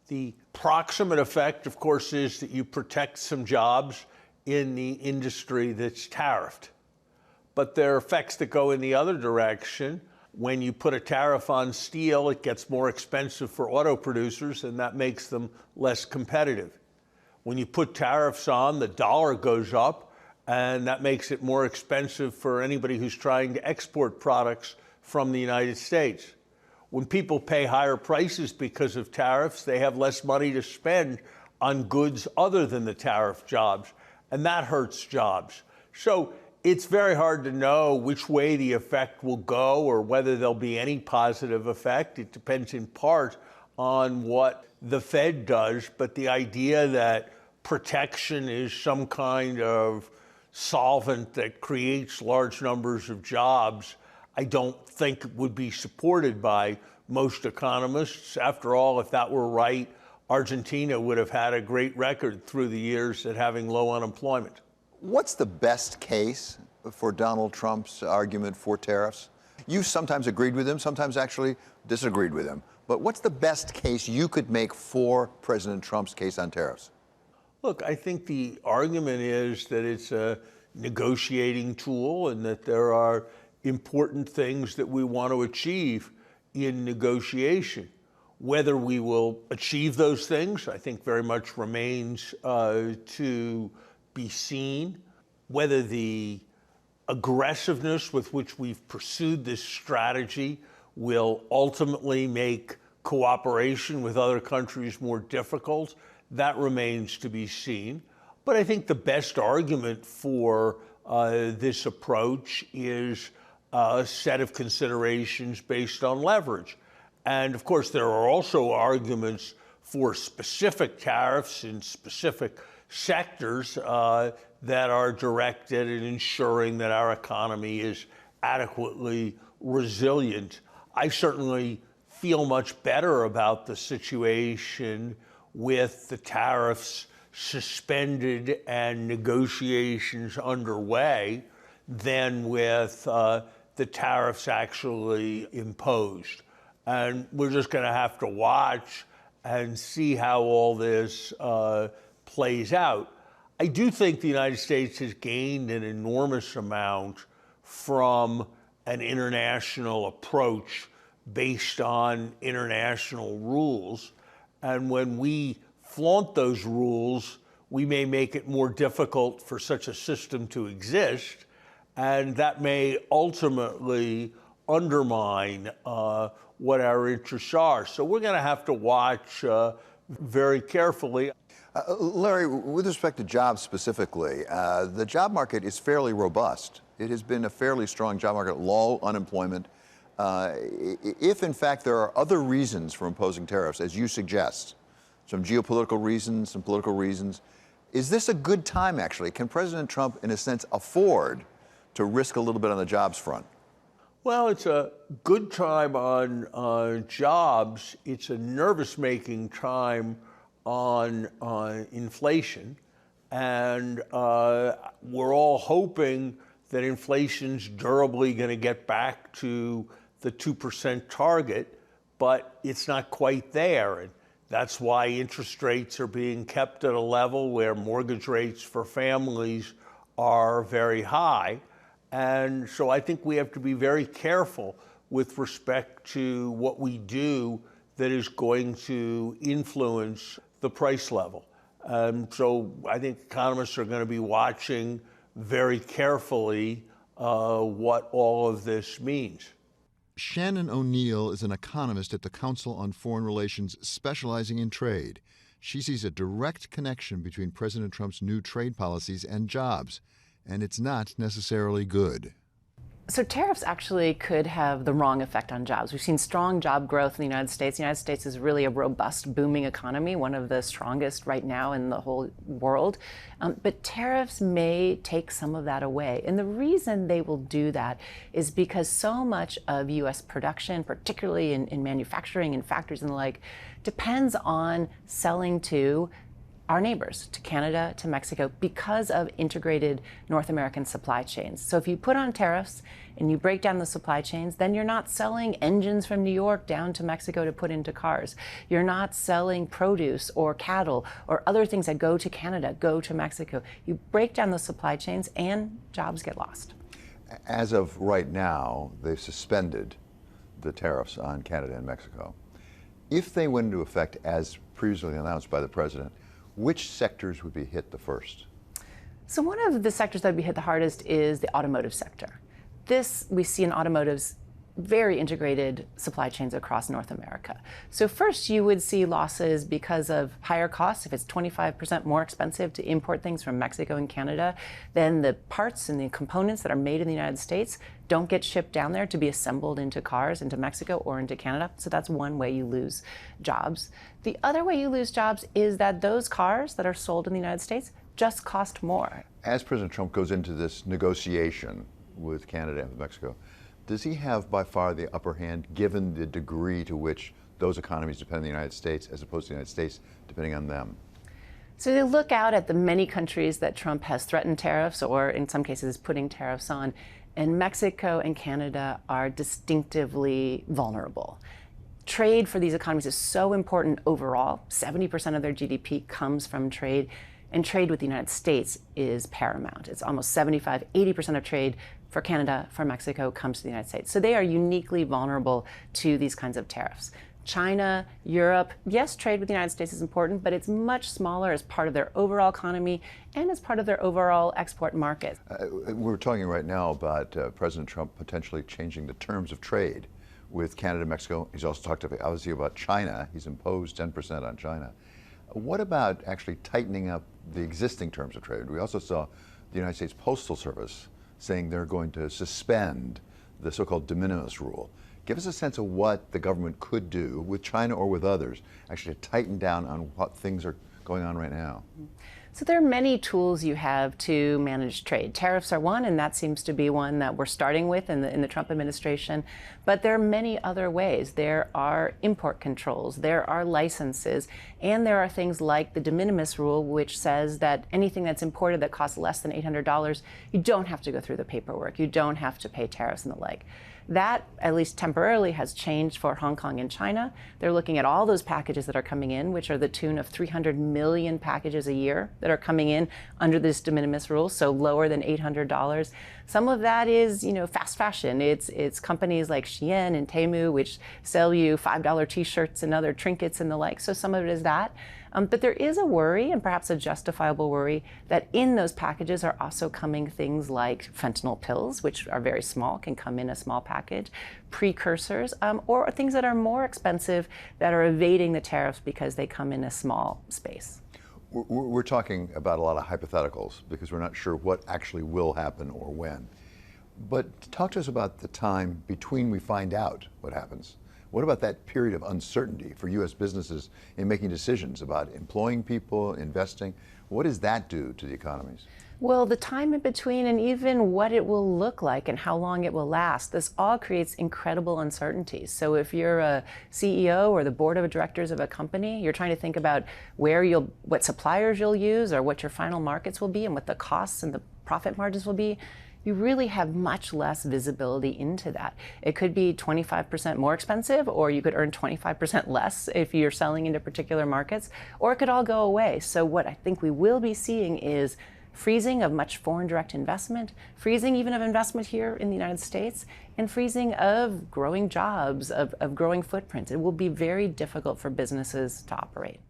The proximate effect, of course, is that you protect some jobs in the industry that's tariffed. But there are effects that go in the other direction. When you put a tariff on steel, it gets more expensive for auto producers, and that makes them less competitive. When you put tariffs on, the dollar goes up, and that makes it more expensive for anybody who's trying to export products from the United States. When people pay higher prices because of tariffs, they have less money to spend on goods other than the tariff jobs, and that hurts jobs. So it's very hard to know which way the effect will go or whether there'll be any positive effect. It depends in part on what the Fed does, but the idea that protection is some kind of solvent that creates large numbers of jobs, I don't think would be supported by most economists. After all, if that were right, Argentina would have had a great record through the years at having low unemployment. What's the best case for Donald Trump's argument for tariffs? You sometimes agreed with him, sometimes actually disagreed with him. But what's the best case you could make for President Trump's case on tariffs? Look, I think the argument is that it's a negotiating tool and that there are important things that we want to achieve in negotiation. Whether we will achieve those things, I think very much remains to be seen. Whether the aggressiveness with which we've pursued this strategy will ultimately make cooperation with other countries more difficult, that remains to be seen. But I think the best argument for this approach is a set of considerations based on leverage. And of course, there are also arguments for specific tariffs in specific sectors that are directed at ensuring that our economy is adequately resilient. I certainly feel much better about the situation with the tariffs suspended and negotiations underway than with the tariffs actually imposed. And we're just going to have to watch and see how all this plays out. I do think the United States has gained an enormous amount from an international approach based on international rules. And when we flaunt those rules, we may make it more difficult for such a system to exist. And that may ultimately undermine what our interests are. So we're going to have to watch very carefully. Larry, with respect to jobs specifically, the job market is fairly robust. It has been a fairly strong job market, low unemployment. If, in fact, there are other reasons for imposing tariffs, as you suggest, some geopolitical reasons, some political reasons, is this a good time, actually? Can President Trump, in a sense, afford to risk a little bit on the jobs front? Well, it's a good time on jobs. It's a nervous-making time on inflation. And we're all hoping that inflation's durably going to get back to the 2% target, but it's not quite there. And that's why interest rates are being kept at a level where mortgage rates for families are very high. And so I think we have to be very careful with respect to what we do that is going to influence the price level. So I think economists are going to be watching very carefully what all of this means. Shannon O'Neill is an economist at the Council on Foreign Relations specializing in trade. She sees a direct connection between President Trump's new trade policies and jobs, and it's not necessarily good. So tariffs actually could have the wrong effect on jobs. We've seen strong job growth in the United States. The United States is really a robust, booming economy, one of the strongest right now in the whole world. But tariffs may take some of that away. And the reason they will do that is because so much of U.S. production, particularly in manufacturing and factories and the like, depends on selling to our neighbors, to Canada, to Mexico, because of integrated North American supply chains. So if you put on tariffs and you break down the supply chains, then you're not selling engines from New York down to Mexico to put into cars. You're not selling produce or cattle or other things that go to Canada, go to Mexico. You break down the supply chains and jobs get lost. As of right now, they've suspended the tariffs on Canada and Mexico. If they went into effect as previously announced by the president, which sectors would be hit the first? So one of the sectors that would be hit the hardest is the automotive sector. This we see in automotive's very integrated supply chains across North America. So first you would see losses because of higher costs. If it's 25% more expensive to import things from Mexico and Canada, then the parts and the components that are made in the United States don't get shipped down there to be assembled into cars into Mexico or into Canada. So that's one way you lose jobs. The other way you lose jobs is that those cars that are sold in the United States just cost more. As President Trump goes into this negotiation with Canada and with Mexico, does he have by far the upper hand given the degree to which those economies depend on the United States as opposed to the United States depending on them? So they look out at the many countries that Trump has threatened tariffs or in some cases putting tariffs on, and Mexico and Canada are distinctively vulnerable. Trade for these economies is so important overall. 70% of their GDP comes from trade, and trade with the United States is paramount. It's almost 75, 80% of trade for Canada, for Mexico, comes to the United States. So they are uniquely vulnerable to these kinds of tariffs. China, Europe, yes, trade with the United States is important, but it's much smaller as part of their overall economy and as part of their overall export market. We're talking right now about President Trump potentially changing the terms of trade with Canada and Mexico. He's also talked obviously about China. He's imposed 10% on China. What about actually tightening up the existing terms of trade? We also saw the United States Postal Service saying they're going to suspend the so-called de minimis rule. Give us a sense of what the government could do with China or with others, actually to tighten down on what things are going on right now. So there are many tools you have to manage trade. Tariffs are one, and that seems to be one that we're starting with in the Trump administration. But there are many other ways. There are import controls, there are licenses, and there are things like the de minimis rule, which says that anything that's imported that costs less than $800, you don't have to go through the paperwork. You don't have to pay tariffs and the like. That, at least temporarily, has changed for Hong Kong and China. They're looking at all those packages that are coming in, which are the tune of 300 million packages a year that are coming in under this de minimis rule, so lower than $800. Some of that is, fast fashion. It's companies like Shannon and Temu, which sell you $5 t-shirts and other trinkets and the like. So some of it is that. But there is a worry, and perhaps a justifiable worry, that in those packages are also coming things like fentanyl pills, which are very small, can come in a small package, precursors, or things that are more expensive that are evading the tariffs because they come in a small space. We're talking about a lot of hypotheticals because we're not sure what actually will happen or when. But talk to us about the time between we find out what happens. What about that period of uncertainty for U.S. businesses in making decisions about employing people, investing? What does that do to the economies? Well, the time in between and even what it will look like and how long it will last, this all creates incredible uncertainties. So if you're a CEO or the board of directors of a company, you're trying to think about what suppliers you'll use or what your final markets will be and what the costs and the profit margins will be. You really have much less visibility into that. It could be 25% more expensive, or you could earn 25% less if you're selling into particular markets, or it could all go away. So what I think we will be seeing is freezing of much foreign direct investment, freezing even of investment here in the United States, and freezing of growing jobs, of growing footprints. It will be very difficult for businesses to operate.